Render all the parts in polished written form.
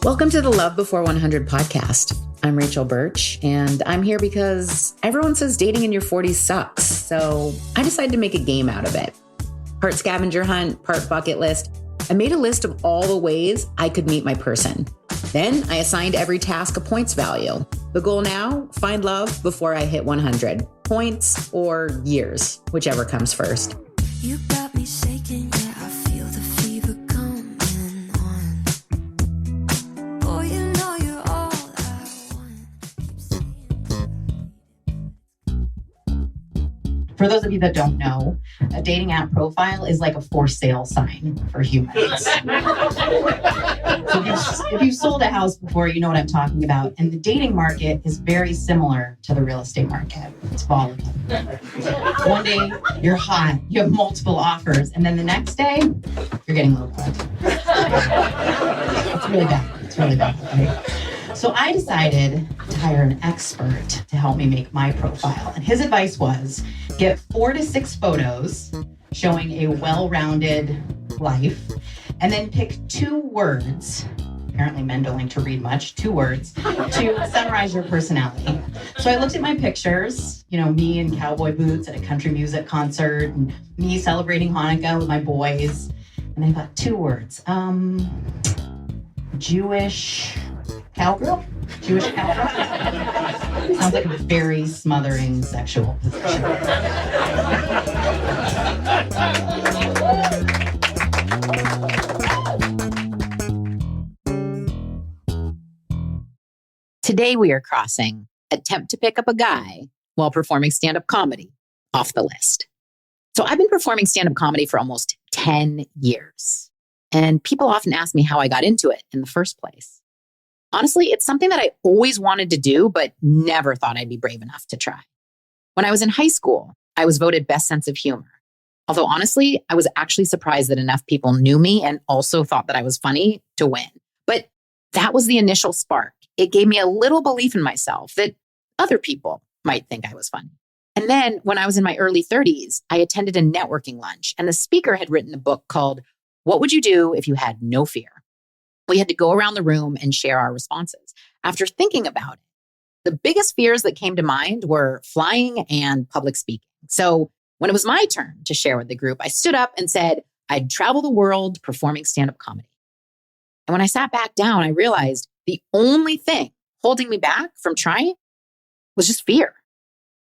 Welcome to the Love Before 100 podcast. I'm Rachel Birch, and I'm here because everyone says dating in your 40s sucks. So I decided to make a game out of it. Part scavenger hunt, part bucket list. I made a list of all the ways I could meet my person. Then I assigned every task a points value. The goal now, find love before I hit 100. Points or years, whichever comes first. You got me shaking, yeah, I feel the fever coming on. Oh, you know you're all I want. For those of you that don't know, a dating app profile is like a for sale sign for humans. So if you've sold a house before, you know what I'm talking about. And the dating market is very similar to the real estate market. It's volatile. One day, you're hot, you have multiple offers, and then the next day, you're getting lowballed. It's really bad. It's really bad. Right? So I decided to hire an expert to help me make my profile. And his advice was, get 4 to 6 photos showing a well-rounded life, and then pick 2 words, apparently men don't like to read much, 2 words, to summarize your personality. So I looked at my pictures, me in cowboy boots at a country music concert, and me celebrating Hanukkah with my boys, and I thought 2 words. Jewish cowgirl? Jewish cowgirl? Sounds like a very smothering sexual position. Today we are crossing attempt to pick up a guy while performing stand-up comedy off the list. So I've been performing stand-up comedy for almost 10 years. And people often ask me how I got into it in the first place. Honestly, it's something that I always wanted to do, but never thought I'd be brave enough to try. When I was in high school, I was voted best sense of humor. Although honestly, I was actually surprised that enough people knew me and also thought that I was funny to win. But that was the initial spark. It gave me a little belief in myself that other people might think I was funny. And then when I was in my early 30s, I attended a networking lunch, and the speaker had written a book called What Would You Do If You Had No Fear? We had to go around the room and share our responses. After thinking about it, the biggest fears that came to mind were flying and public speaking. So when it was my turn to share with the group, I stood up and said I'd travel the world performing stand-up comedy. And when I sat back down, I realized the only thing holding me back from trying was just fear.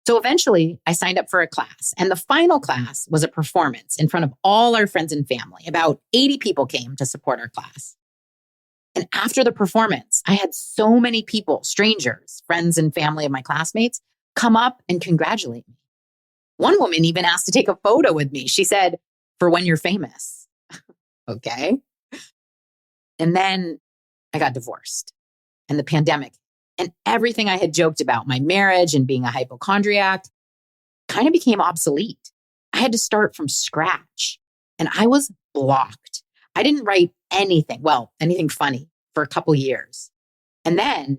So eventually I signed up for a class, and the final class was a performance in front of all our friends and family. About 80 people came to support our class. And after the performance, I had so many people, strangers, friends and family of my classmates, come up and congratulate me. One woman even asked to take a photo with me. She said, "For when you're famous." Okay. And then I got divorced, and the pandemic and everything I had joked about, my marriage and being a hypochondriac, kind of became obsolete. I had to start from scratch, and I was blocked. I didn't write anything funny for a couple years. And then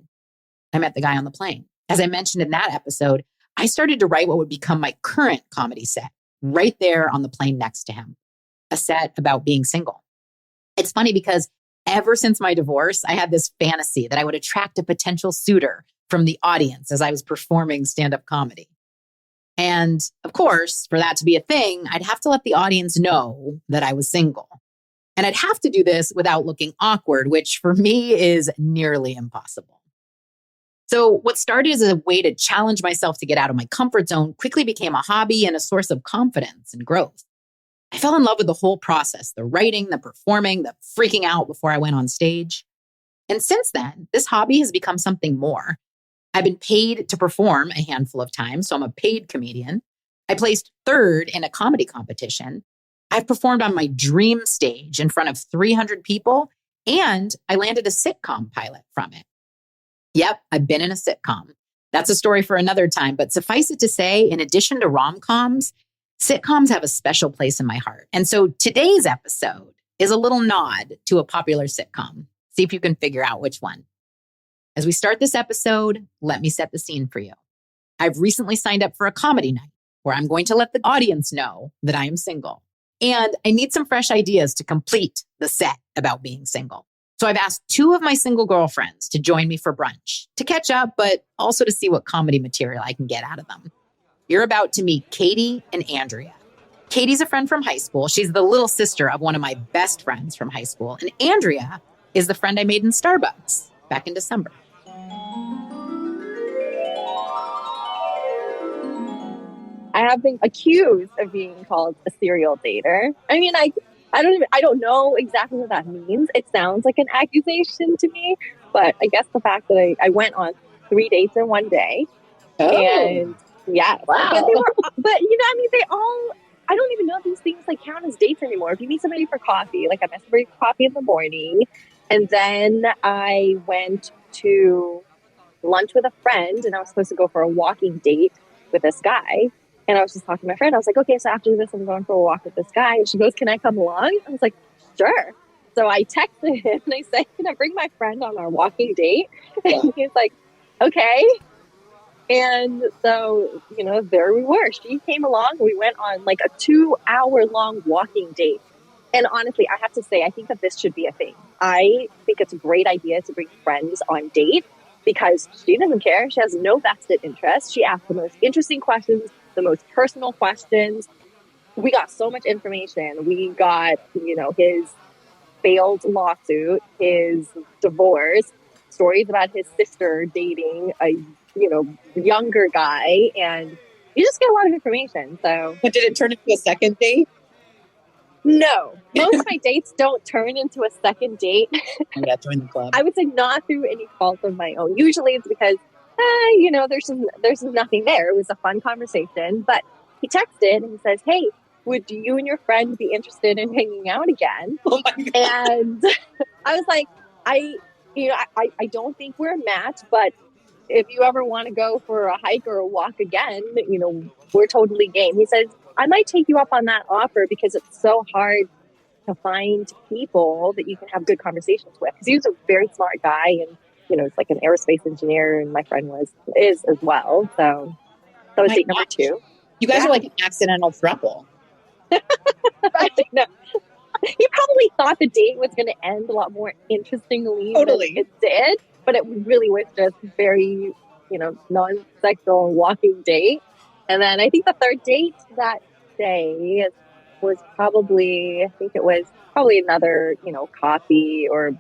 I met the guy on the plane. As I mentioned in that episode, I started to write what would become my current comedy set right there on the plane next to him, a set about being single. It's funny because ever since my divorce, I had this fantasy that I would attract a potential suitor from the audience as I was performing stand-up comedy. And of course, for that to be a thing, I'd have to let the audience know that I was single. And I'd have to do this without looking awkward, which for me is nearly impossible. So what started as a way to challenge myself to get out of my comfort zone quickly became a hobby and a source of confidence and growth. I fell in love with the whole process, the writing, the performing, the freaking out before I went on stage. And since then, this hobby has become something more. I've been paid to perform a handful of times, so I'm a paid comedian. I placed 3rd in a comedy competition. I've performed on my dream stage in front of 300 people, and I landed a sitcom pilot from it. Yep, I've been in a sitcom. That's a story for another time, but suffice it to say, in addition to rom-coms, sitcoms have a special place in my heart. And so today's episode is a little nod to a popular sitcom. See if you can figure out which one. As we start this episode, let me set the scene for you. I've recently signed up for a comedy night where I'm going to let the audience know that I am single. And I need some fresh ideas to complete the set about being single. So I've asked two of my single girlfriends to join me for brunch to catch up, but also to see what comedy material I can get out of them. You're about to meet Katie and Andrea. Katie's a friend from high school. She's the little sister of one of my best friends from high school. And Andrea is the friend I made in Starbucks back in December. I have been accused of being called a serial dater. I mean, I don't know exactly what that means. It sounds like an accusation to me, but I guess the fact that I went on 3 dates in one day, and yes, Wow. but you know, I mean, I don't even know if these things like count as dates anymore. If you meet somebody for coffee, like I met somebody for coffee in the morning, and then I went to lunch with a friend, and I was supposed to go for a walking date with this guy. And I was just talking to my friend. I was like, okay, so after this, I'm going for a walk with this guy. And she goes, can I come along? I was like, sure. So I texted him and I said, can I bring my friend on our walking date? And he's like, okay. And so, you know, there we were. She came along. We went on like a 2-hour long walking date. And honestly, I have to say, I think that this should be a thing. I think it's a great idea to bring friends on dates because she doesn't care. She has no vested interest. She asked the most interesting questions, the most personal questions. We got so much information. We got, you know, his failed lawsuit, his divorce, stories about his sister dating a, you know, younger guy, and you just get a lot of information. So, But did it turn into a second date? no, most of my dates don't turn into a second date. Yeah, join the club. I would say not through any fault of my own. Usually it's because, you know, there's just nothing there. It was a fun conversation, but he texted and he says, hey, would you and your friend be interested in hanging out again? Oh my God. And I was like, I don't think we're a match, but if you ever want to go for a hike or a walk again, you know, we're totally game. He says, I might take you up on that offer because it's so hard to find people that you can have good conversations with. Because he was a very smart guy, and you know, it's like an aerospace engineer, and my friend is as well. So that was date number 2. You guys are like an accidental throuple. I know. He probably thought the date was going to end a lot more interestingly than it did, but it really was just very, you know, non-sexual walking date. And then I think the third date that day was probably, I think it was probably another, you know, coffee or,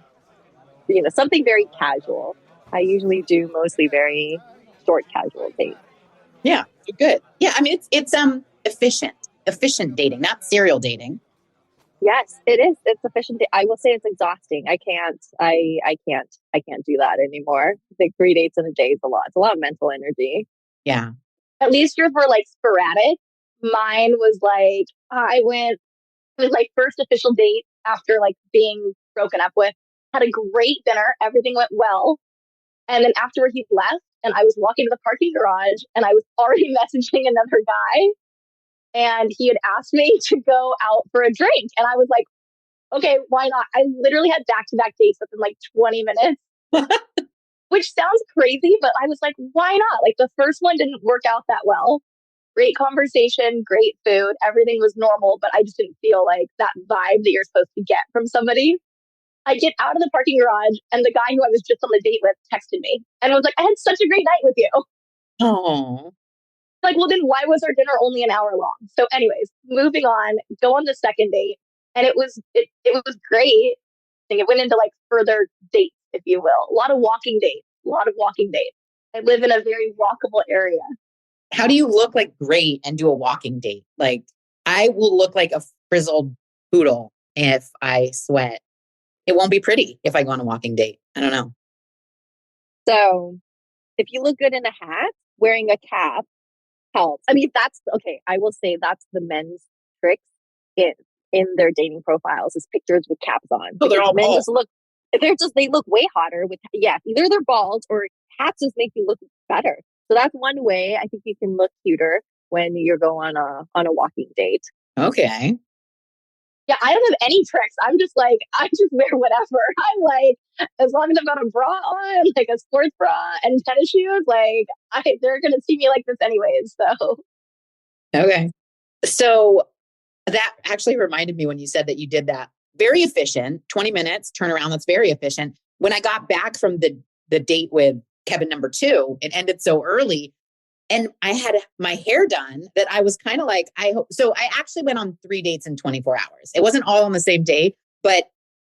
you know, something very casual. I usually do mostly very short casual dates. Yeah, good. Yeah, I mean it's efficient dating, not serial dating. Yes, it is. It's efficient. I will say it's exhausting. I can't do that anymore. I think 3 dates in a day is a lot. It's a lot of mental energy. Yeah. At least yours were like sporadic. Mine was like, it was my first official date after like being broken up with, had a great dinner. Everything went well. And then after he left and I was walking to the parking garage and I was already messaging another guy, and he had asked me to go out for a drink. And I was like, okay, why not? I literally had back-to-back dates within like 20 minutes, which sounds crazy, but I was like, why not? Like the first one didn't work out that well. Great conversation, great food. Everything was normal, but I just didn't feel like that vibe that you're supposed to get from somebody. I get out of the parking garage and the guy who I was just on the date with texted me and was like, I had such a great night with you. Oh. Like, well, then why was our dinner only an hour long? So anyways, moving on, go on the second date. And it was great. I think it went into like further dates, if you will. A lot of walking dates. I live in a very walkable area. How do you look like great and do a walking date? Like I will look like a frizzled poodle if I sweat. It won't be pretty if I go on a walking date. I don't know. So if you look good in a hat, wearing a cap helps. I mean, that's okay. I will say that's the men's tricks in their dating profiles is pictures with caps on. Oh, they're all men bald. they look way hotter with either they're bald or hats just make you look better. So that's one way I think you can look cuter when you're going on a walking date. Okay. Yeah, I don't have any tricks. I'm just like, I just wear whatever. I'm like, as long as I've got a bra on, like a sports bra and tennis shoes, like they're gonna see me like this anyways. So Okay. So that actually reminded me when you said that you did that very efficient, 20 minutes turnaround. That's very efficient. When I got back from the date with Kevin number 2, it ended so early. And I had my hair done that I was kind of like, I hope. So I actually went on 3 dates in 24 hours. It wasn't all on the same day, but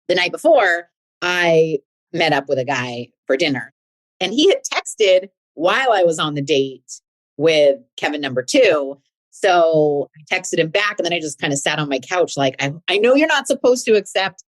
the night before I met up with a guy for dinner, and he had texted while I was on the date with Kevin number 2. So I texted him back, and then I just kind of sat on my couch. Like, I know you're not supposed to accept,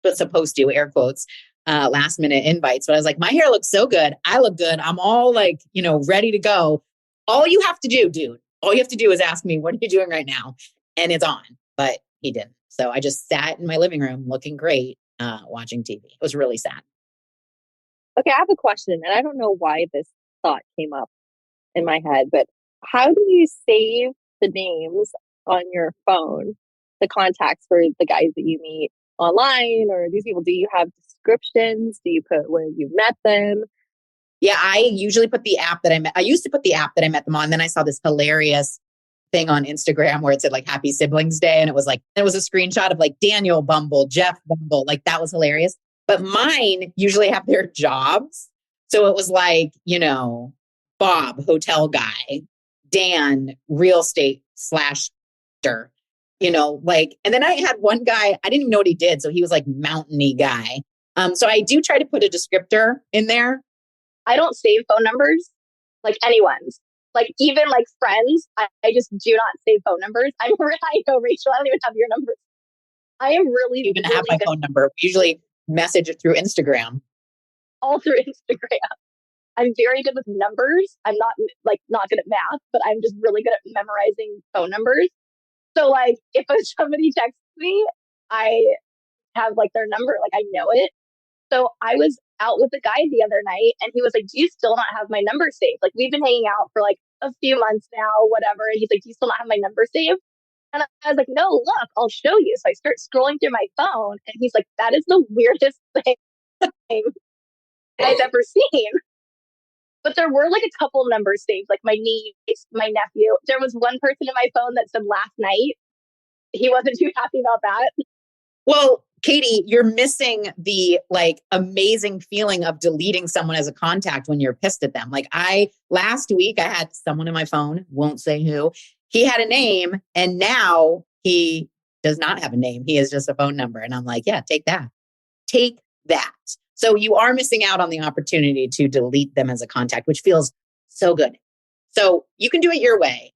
but supposed to, air quotes, last minute invites. But I was like, my hair looks so good. I look good. I'm all like, ready to go. All you have to do, dude, all you have to do is ask me, what are you doing right now? And it's on. But he didn't. So I just sat in my living room looking great, watching TV. It was really sad. Okay, I have a question, and I don't know why this thought came up in my head, but how do you save the names on your phone, the contacts for the guys that you meet online or these people? Do you have descriptions? Do you put where you met them? Yeah, I usually put the app that I met. I used to put the app that I met them on. Then I saw this hilarious thing on Instagram where it said like Happy Siblings Day. And it was a screenshot of like Daniel Bumble, Jeff Bumble. Like that was hilarious. But mine usually have their jobs. So it was like, Bob, hotel guy, Dan, real estate /er, and then I had one guy, I didn't even know what he did. So he was like mountainy guy. So I do try to put a descriptor in there. I don't save phone numbers, like anyone's. Like even like friends, I just do not save phone numbers. I know, Rachel, I don't even have your numbers. I am really, You even really have my phone number. We usually message it through Instagram. all through Instagram. I'm very good with numbers. I'm not good at math, but I'm just really good at memorizing phone numbers. So like if somebody texts me, I have like their number, like I know it. So I was out with a guy the other night and he was like, do you still not have my number saved? Like we've been hanging out for like a few months now, whatever. And he's like, do you still not have my number saved? And I was like, no, look, I'll show you. So I start scrolling through my phone and he's like, that is the weirdest thing I've ever seen. But there were like a couple numbers saved, like my niece, my nephew. There was one person in my phone that said last night. He wasn't too happy about that. Well, Katie, you're missing the like amazing feeling of deleting someone as a contact when you're pissed at them. Like last week I had someone in my phone, won't say who. He had a name and now he does not have a name. He is just a phone number. And I'm like, yeah, take that. Take that. So you are missing out on the opportunity to delete them as a contact, which feels so good. So you can do it your way.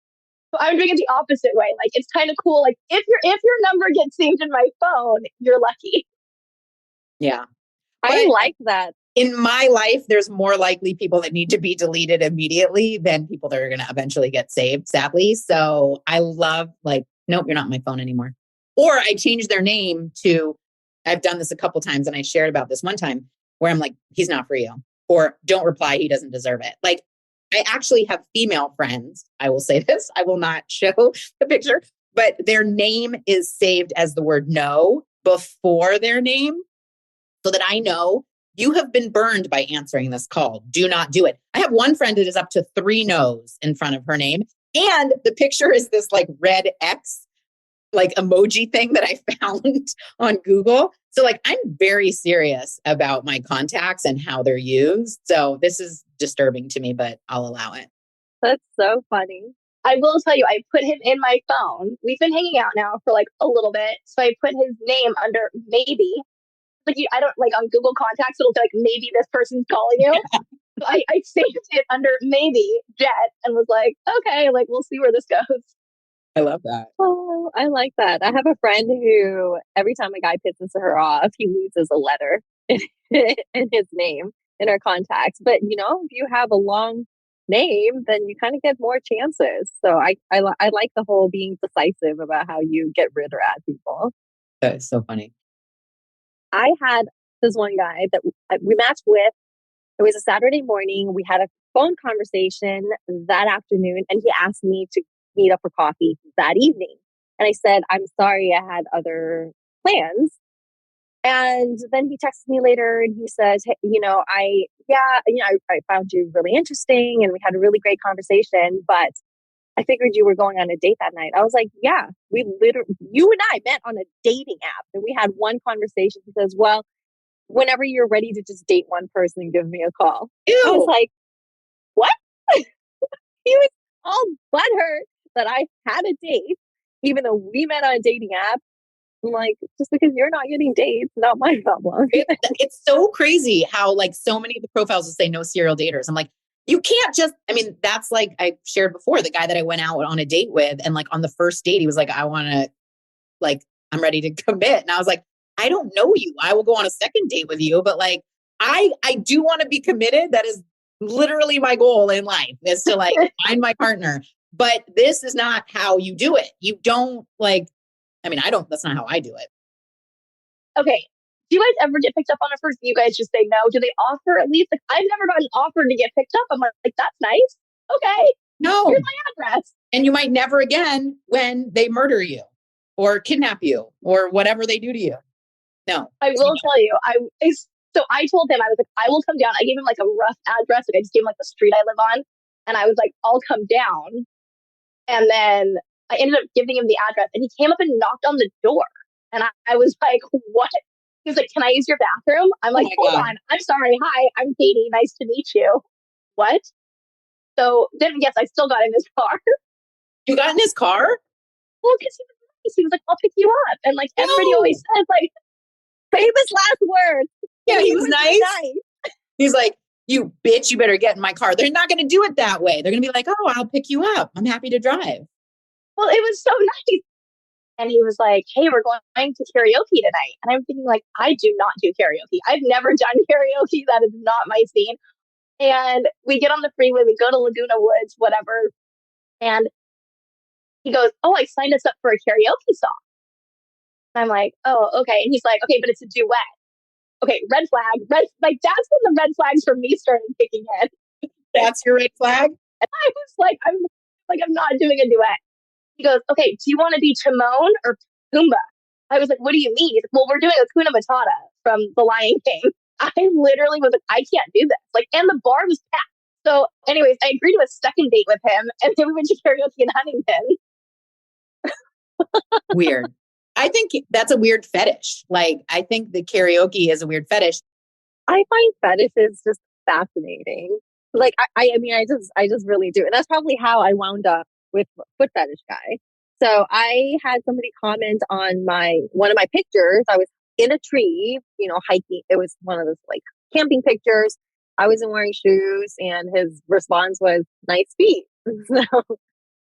So I'm doing it the opposite way. Like it's kind of cool. Like if your number gets saved in my phone, you're lucky. Yeah. I like that. In my life, there's more likely people that need to be deleted immediately than people that are going to eventually get saved, sadly. So I love nope, you're not on my phone anymore. Or I changed their name to, I've done this a couple times and I shared about this one time where I'm like, he's not for you. Or don't reply, he doesn't deserve it. Like I actually have female friends. I will say this, I will not show the picture, but their name is saved as the word no before their name so that I know you have been burned by answering this call. Do not do it. I have one friend that is up to 3 no's in front of her name. And the picture is this like red X, like emoji thing that I found on Google. So like, I'm very serious about my contacts and how they're used. So this is disturbing to me, but I'll allow it. That's so funny. I will tell you, I put him in my phone. We've been hanging out now for like a little bit. So I put his name under maybe. Like I don't like on Google Contacts, it'll be like maybe this person's calling you. So I saved it under maybe Jet and was like, okay, like we'll see where this goes. I love that. Oh, I like that. I have a friend who every time a guy pisses her off, he loses a letter in his name in her contacts. But if you have a long name, then you kind of get more chances. So I like the whole being decisive about how you get rid or add people. That's so funny. I had this one guy that we matched with. It was a Saturday morning. We had a phone conversation that afternoon, and he asked me to meet up for coffee that evening. And I said, I'm sorry, I had other plans. And then he texted me later and he says, hey, I found you really interesting and we had a really great conversation, but I figured you were going on a date that night. I was like, yeah, you and I met on a dating app and we had one conversation. He says, well, whenever you're ready to just date one person, give me a call. Ew. I was like, what? He was all butthurt that I had a date, even though we met on a dating app. I'm like, just because you're not getting dates, not my problem. It's so crazy how like so many of the profiles will say no serial daters. I'm like, you can't just, I mean, that's like I shared before, the guy that I went out on a date with. And like on the first date, he was like, I want to, like, I'm ready to commit. And I was like, I don't know you. I will go on a second date with you. But like, I do want to be committed. That is literally my goal in life, is to like find my partner. But this is not how you do it. You don't like, I mean, that's not how I do it. Okay. Do you guys ever get picked up on a first? You guys just say no? Do they offer at least? Like, I've never gotten offered to get picked up. I'm like, that's nice. Okay. No. Here's my address. And you might never again when they murder you or kidnap you or whatever they do to you. No. I will tell you. So I told him, I was like, I will come down. I gave him like a rough address. Like I just gave him like the street I live on. And I was like, I'll come down. And then I ended up giving him the address and he came up and knocked on the door. And I was like, what? He was like, can I use your bathroom? I'm like, hold on. I'm sorry. Hi, I'm Katie. Nice to meet you. What? So then, yes, I still got in his car. You got in his car? Well, because he was nice. He was like, I'll pick you up. And like everybody always says, like, famous last words. Yeah, he was nice. He's like, you bitch, you better get in my car. They're not going to do it that way. They're going to be like, oh, I'll pick you up. I'm happy to drive. Well, it was so nice. And he was like, hey, we're going to karaoke tonight. And I'm thinking, like, I do not do karaoke. I've never done karaoke. That is not my scene. And we get on the freeway, we go to Laguna Woods, whatever. And he goes, oh, I signed us up for a karaoke song. I'm like, oh, okay. And he's like, okay, but it's a duet. Okay, red flag. Like, that's when the red flags for me started kicking in. That's your red flag? And I was like, I'm not doing a duet. He goes, okay, do you want to be Timon or Pumbaa? I was like, what do you mean? He's like, well, we're doing Hakuna Matata from The Lion King. I literally was like, I can't do this. Like, and the bar was packed. So anyways, I agreed to a second date with him. And then we went to karaoke in Huntington. Weird. I think that's a weird fetish. Like, I think the karaoke is a weird fetish. I find fetishes just fascinating. Like, I mean, I just really do. And that's probably how I wound up with foot fetish guy. So I had somebody comment on one of my pictures. I was in a tree, hiking. It was one of those like camping pictures. I wasn't wearing shoes, and his response was nice feet. So,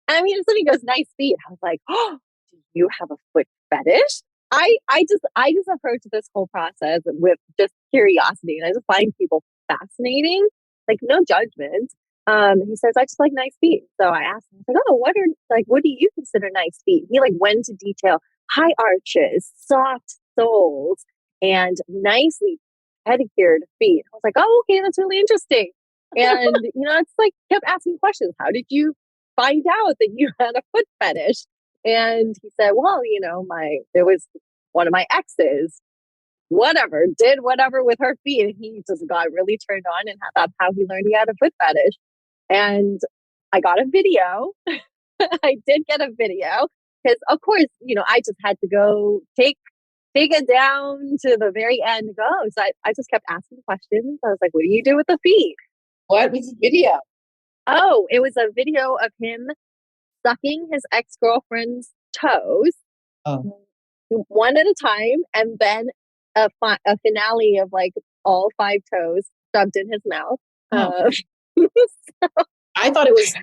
I mean, if somebody goes nice feet, I was like, oh, do you have a foot fetish? I just approach this whole process with just curiosity, and I just find people fascinating, like no judgment. He says, I just like nice feet. So I asked him, I was like, what do you consider nice feet? He like went into detail, high arches, soft soles, and nicely pedicured feet. I was like, oh, okay, that's really interesting. And, it's like kept asking questions. How did you find out that you had a foot fetish? And he said, well, it was one of my exes, did whatever with her feet. And he just got really turned on, and that's how he learned he had a foot fetish. And I got a video. I did get a video because, of course, I just had to go take it down to the very end and go. So I just kept asking questions. I was like, what do you do with the feet? What was the video? Oh, it was a video of him sucking his ex-girlfriend's toes, one at a time, and then a finale of like all 5 toes shoved in his mouth. Oh. So, I thought it was her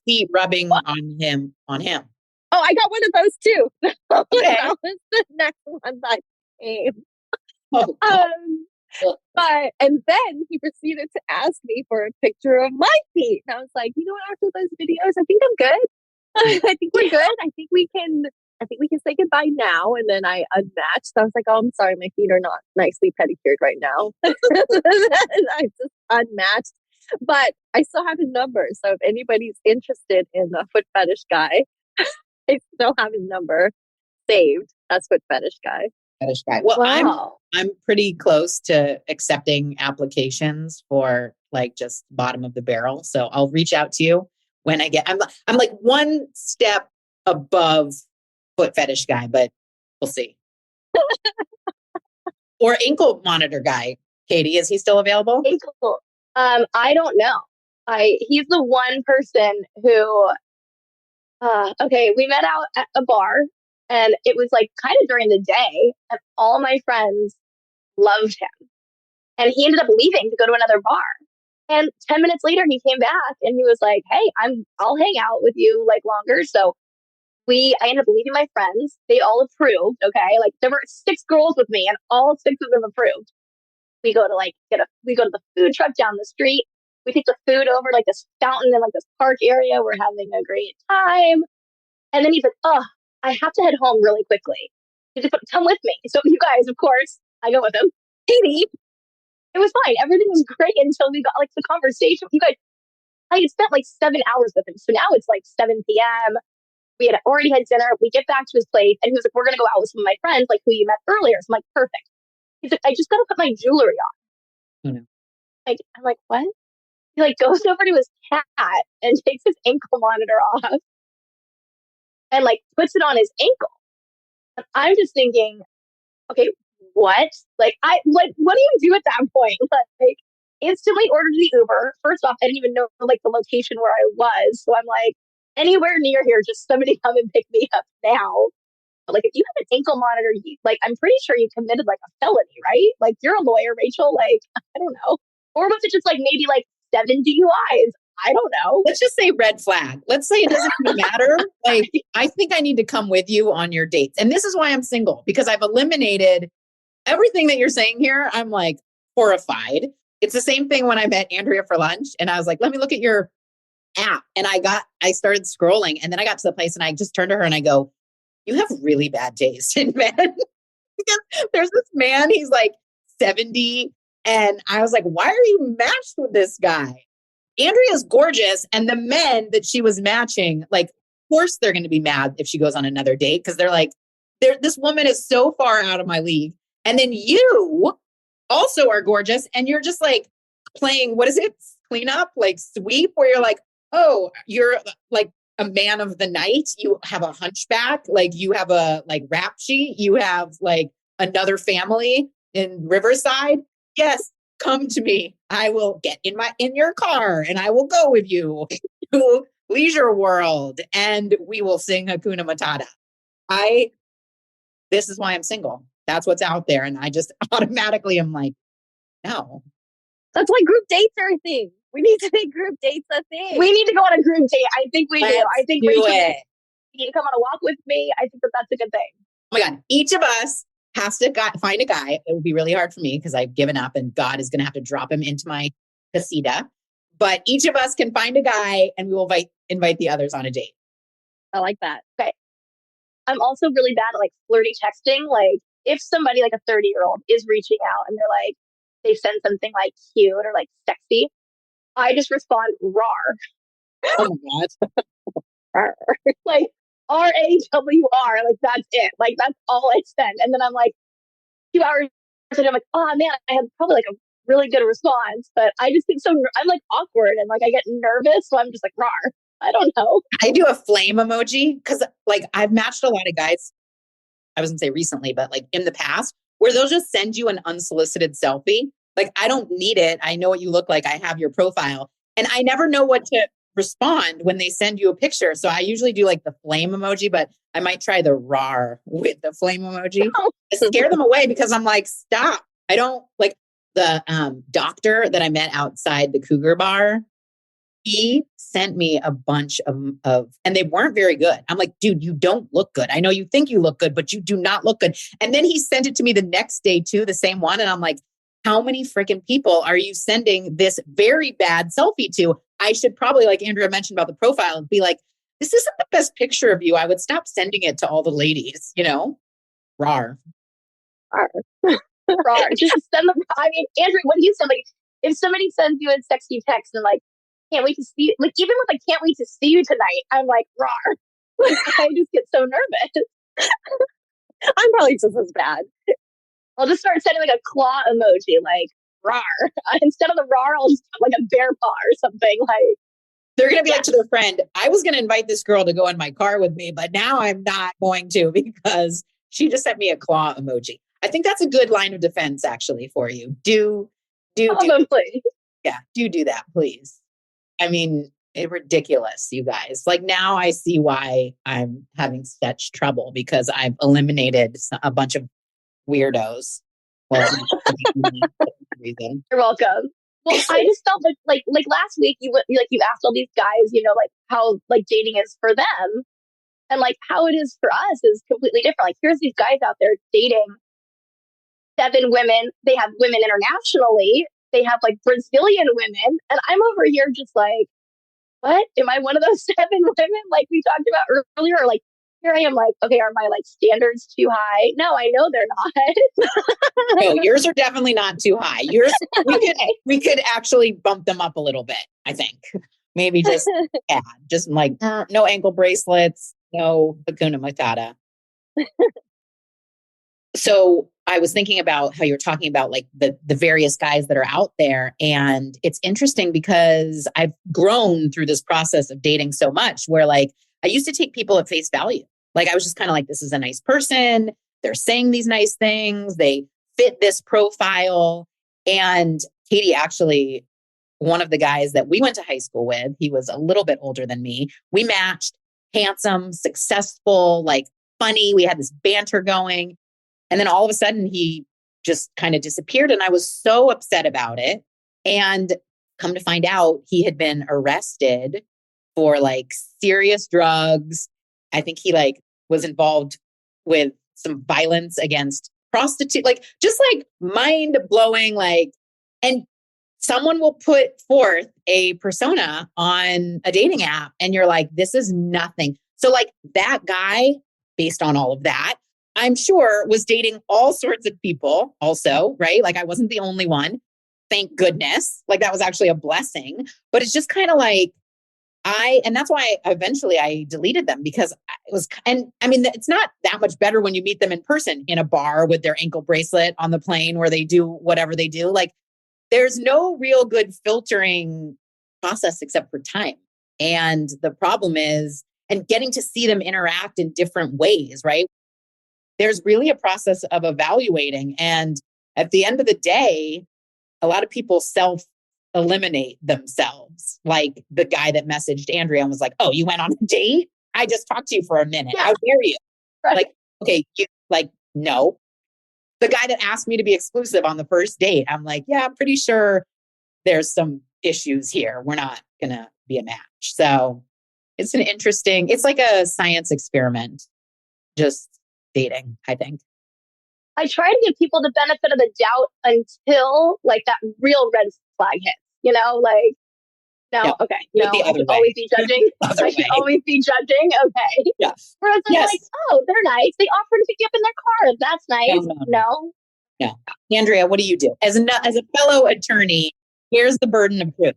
feet rubbing on him. Oh, I got one of those too. Okay. That was the next one that came. Oh, and then he proceeded to ask me for a picture of my feet. And I was like, after those videos, I think I'm good. I think we're good. I think we can say goodbye now. And then I unmatched. I was like, oh, I'm sorry, my feet are not nicely pedicured right now. I just unmatched. But I still have his number. So if anybody's interested in the foot fetish guy, I still have his number saved. That's foot fetish guy. Fetish guy. Well, wow. I'm pretty close to accepting applications for like just bottom of the barrel. So I'll reach out to you when I'm like one step above foot fetish guy, but we'll see. Or ankle monitor guy. Katie, is he still available? Ankle. I don't know. He's the one person who okay, we met out at a bar and it was like kind of during the day and all my friends loved him. And he ended up leaving to go to another bar. And 10 minutes later he came back and he was like, "Hey, I'll hang out with you like longer." So I ended up leaving my friends. They all approved. Okay. Like there were 6 girls with me and all 6 of them approved. We go to we go to the food truck down the street. We take the food over like this fountain in like this park area. We're having a great time. And then he's like, "Oh, I have to head home really quickly. He's like, come with me." So you guys, of course, I go with him. Katie, it was fine. Everything was great until we got like the conversation. You guys, I had spent like 7 hours with him. So now it's like 7 p.m. We had already had dinner. We get back to his place and he was like, "We're going to go out with some of my friends, like who you met earlier." So I'm like, "Perfect." He's like, "I just got to put my jewelry on." Oh, no. I'm like, "What?" He like goes over to his cat and takes his ankle monitor off and like puts it on his ankle. And I'm just thinking, okay, what? What do you do at that point? Like instantly ordered the Uber. First off, I didn't even know like the location where I was. So I'm like, anywhere near here, just somebody come and pick me up now. But like if you have an ankle monitor, like I'm pretty sure you committed like a felony, right? Like you're a lawyer, Rachel. Like, I don't know. Or was it just like maybe like 7 DUIs? I don't know. Let's just say red flag. Let's say it doesn't even matter. Like, I think I need to come with you on your dates. And this is why I'm single, because I've eliminated everything that you're saying here. I'm like horrified. It's the same thing when I met Andrea for lunch and I was like, "Let me look at your app." And I started scrolling and then I got to the place and I just turned to her and I go, "You have really bad taste in men." Because there's this man, he's like 70. And I was like, "Why are you matched with this guy?" Andrea's gorgeous. And the men that she was matching, like, of course they're going to be mad if she goes on another date because they're like, this woman is so far out of my league. And then you also are gorgeous. And you're just like playing, what is it? Clean up, like sweep, where you're like, "Oh, you're like a man of the night. You have a hunchback. Like you have a like rap sheet. You have like another family in Riverside. Yes, come to me. I will get in your car and I will go with you to Leisure World and we will sing Hakuna Matata." This is why I'm single. That's what's out there. And I just automatically am like, no. That's why group dates are a thing. We need to make group dates a thing. We need to go on a group date. I think we do. I think do Rachel, it. you need to come on a walk with me. I think that's a good thing. Oh my God. Each of us has to find a guy. It will be really hard for me because I've given up and God is going to have to drop him into my casita. But each of us can find a guy and we will invite the others on a date. I like that. Okay. I'm also really bad at like flirty texting. Like if somebody like a 30-year-old is reaching out and they're like, they send something like cute or like sexy, I just respond rar. Oh my God. Rar. Like RAWR. Like that's it. Like that's all I send. And then I'm like 2 hours and I'm like, "Oh man, I had probably like a really good response." But I just think I'm like awkward and like I get nervous. So I'm just like rar. I don't know. I do a flame emoji because like I've matched a lot of guys. I wasn't say recently, but like in the past where they'll just send you an unsolicited selfie. Like I don't need it. I know what you look like. I have your profile and I never know what to respond when they send you a picture. So I usually do like the flame emoji, but I might try the rar with the flame emoji to scare them away because I'm like, stop. I don't like the doctor that I met outside the Cougar bar. He sent me a bunch of, and they weren't very good. I'm like, "Dude, you don't look good. I know you think you look good, but you do not look good." And then he sent it to me the next day too, the same one. And I'm like, how many freaking people are you sending this very bad selfie to? I should probably, like Andrea mentioned about the profile, and be like, "This isn't the best picture of you. I would stop sending it to all the ladies, you know?" Rar. Rar. Rar. Just send them. I mean, Andrea, what do you send? Like, if somebody sends you a sexy text and like, "Can't wait to see you," like even with like, "Can't wait to see you tonight," I'm like, rar. Like, I just get so nervous. I'm probably just as bad. I'll just start sending like a claw emoji, like rar. Instead of the rar, I'll just put like a bear paw or something. Like, They're going to be like to their friend, I was going to invite this girl to go in my car with me, but now I'm not going to because she just sent me a claw emoji. I think that's a good line of defense actually for you. Do Probably. yeah, do that, please. I mean, it's ridiculous, you guys. Like now I see why I'm having such trouble because I've eliminated a bunch of weirdos. Well, reason. You're welcome. Well, I just felt like last week you asked all these guys, like how like dating is for them, and like how it is for us is completely different. Like here's these guys out there dating 7 women. They have women internationally. They have like Brazilian women, and I'm over here just like, what? Am I one of those 7 women like we talked about earlier? Or like here I am like, okay, are my like standards too high? No, I know they're not. No, yours are definitely not too high. Yours, we could actually bump them up a little bit, I think. Maybe just like no ankle bracelets, no Hakuna Matata. So I was thinking about how you're talking about like the various guys that are out there. And it's interesting because I've grown through this process of dating so much where like I used to take people at face value. Like I was just kind of like, this is a nice person. They're saying these nice things. They fit this profile. And Katie, actually, one of the guys that we went to high school with, he was a little bit older than me. We matched, handsome, successful, like funny. We had this banter going. And then all of a sudden he just kind of disappeared. And I was so upset about it. And come to find out, he had been arrested for like serious drugs. I think he like was involved with some violence against prostitute, like just like mind blowing, like, and someone will put forth a persona on a dating app and you're like, this is nothing. So like that guy, based on all of that, I'm sure was dating all sorts of people also, right? Like I wasn't the only one. Thank goodness. Like that was actually a blessing, but it's just kind of like, and that's why eventually I deleted them because it was, and I mean, it's not that much better when you meet them in person in a bar with their ankle bracelet on the plane where they do whatever they do. Like there's no real good filtering process except for time. And the problem is, and getting to see them interact in different ways, right? There's really a process of evaluating. And at the end of the day, a lot of people self-eliminate themselves. Like the guy that messaged Andrea and was like, oh, you went on a date? I just talked to you for a minute. Yeah. How dare you? Right. Like, okay, no. The guy that asked me to be exclusive on the first date, I'm like, yeah, I'm pretty sure there's some issues here. We're not going to be a match. So it's it's like a science experiment, just dating, I think. I try to give people the benefit of the doubt until like that real red flag hits, like, no, Yeah. okay, Do it no, the I other should way. always be judging. Other I should way. always be judging. Okay. Yeah. Whereas I'm Yes. like, oh, they're nice. They offer to pick you up in their car. That's nice. No. No. Andrea, what do you do? As a fellow attorney, here's the burden of proof.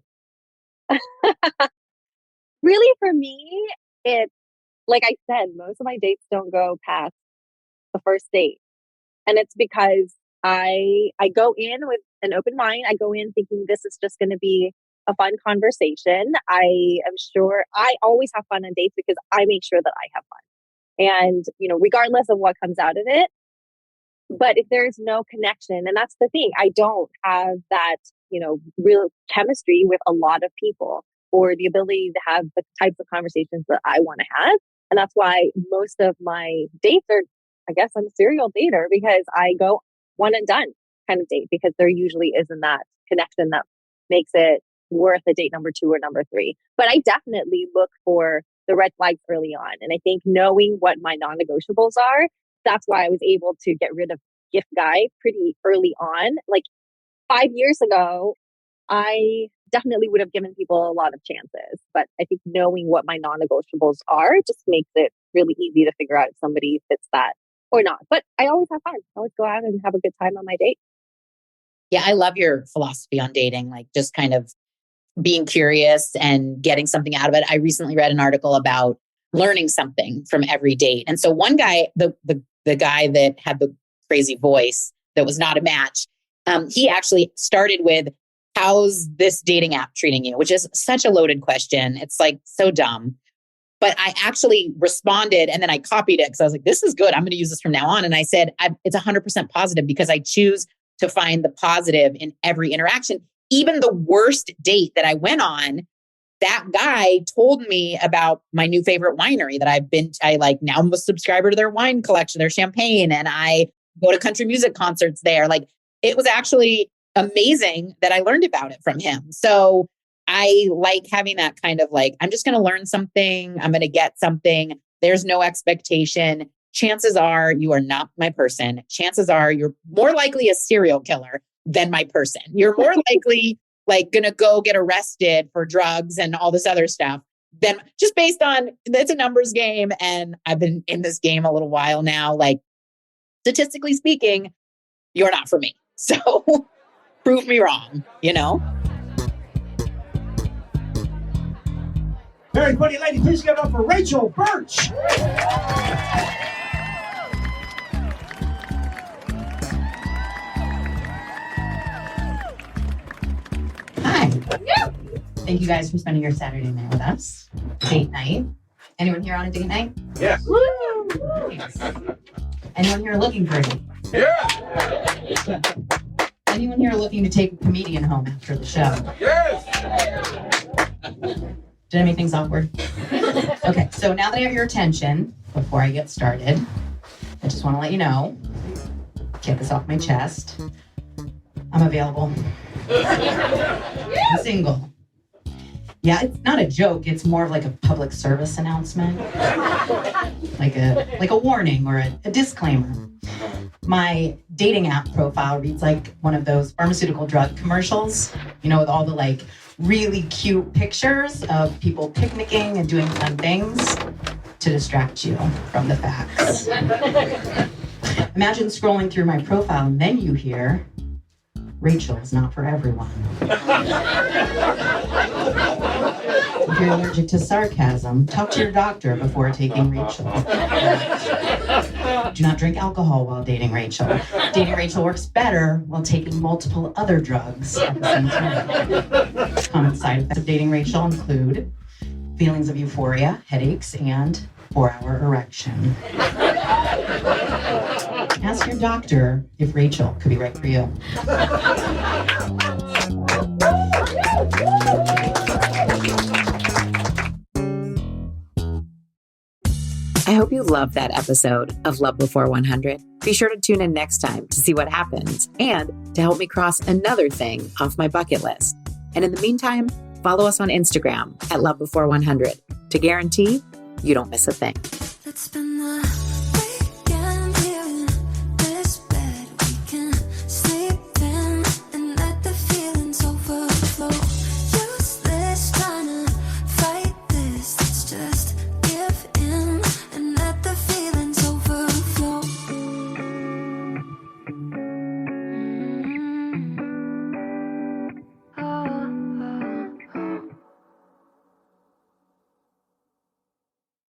Really, for me, it's like I said, most of my dates don't go past the first date. And it's because I go in with an open mind. I go in thinking this is just going to be a fun conversation. I am sure I always have fun on dates because I make sure that I have fun. And, regardless of what comes out of it. But if there's no connection, and that's the thing, I don't have that, real chemistry with a lot of people or the ability to have the types of conversations that I want to have. And that's why most of my dates are, I guess I'm a serial dater because I go one and done kind of date because there usually isn't that connection that makes it worth a date number 2 or number 3. But I definitely look for the red flags early on. And I think knowing what my non-negotiables are, that's why I was able to get rid of gift guy pretty early on. Like 5 years ago, I definitely would have given people a lot of chances. But I think knowing what my non-negotiables are just makes it really easy to figure out if somebody fits that or not. But I always have fun. I always go out and have a good time on my date. Yeah, I love your philosophy on dating, like just kind of being curious and getting something out of it. I recently read an article about learning something from every date. And so one guy, the guy that had the crazy voice that was not a match, he actually started with how's this dating app treating you? Which is such a loaded question. It's like so dumb. But I actually responded and then I copied it because I was like, this is good. I'm going to use this from now on. And I said, it's 100% positive because I choose to find the positive in every interaction. Even the worst date that I went on, that guy told me about my new favorite winery that I like now I'm a subscriber to their wine collection, their champagne, and I go to country music concerts there. Like it was actually amazing that I learned about it from him. So I like having that kind of like, I'm just going to learn something. I'm going to get something. There's no expectation. Chances are you are not my person. Chances are you're more likely a serial killer than my person. You're more likely like going to go get arrested for drugs and all this other stuff than just based on it's a numbers game. And I've been in this game a little while now. Like statistically speaking, you're not for me. So prove me wrong, you know? Everybody, lady, please give it up for Rachel Birch. Hi. Thank you guys for spending your Saturday night with us. Date night. Anyone here on a date night? Yes. Woo! Nice. Anyone here looking for a date? Yeah. Anyone here looking to take a comedian home after the show? Yes. Did I make things awkward? Okay, so now that I have your attention, before I get started, I just want to let you know, get this off my chest. I'm available. I'm single. Yeah, it's not a joke. It's more of like a public service announcement. Like a warning or a disclaimer. My dating app profile reads like one of those pharmaceutical drug commercials, you know, with all the like really cute pictures of people picnicking and doing fun things to distract you from the facts. Imagine scrolling through my profile and then you hear, Rachel is not for everyone. If you're allergic to sarcasm, talk to your doctor before taking Rachel. Do not drink alcohol while dating Rachel. Dating Rachel works better while taking multiple other drugs at the same time. Common side effects of dating Rachel include feelings of euphoria, headaches, and 4-hour erection. Ask your doctor if Rachel could be right for you. I hope you loved that episode of Love Before 100. Be sure to tune in next time to see what happens and to help me cross another thing off my bucket list. And in the meantime, follow us on Instagram at Love Before 100 to guarantee you don't miss a thing. Let's spend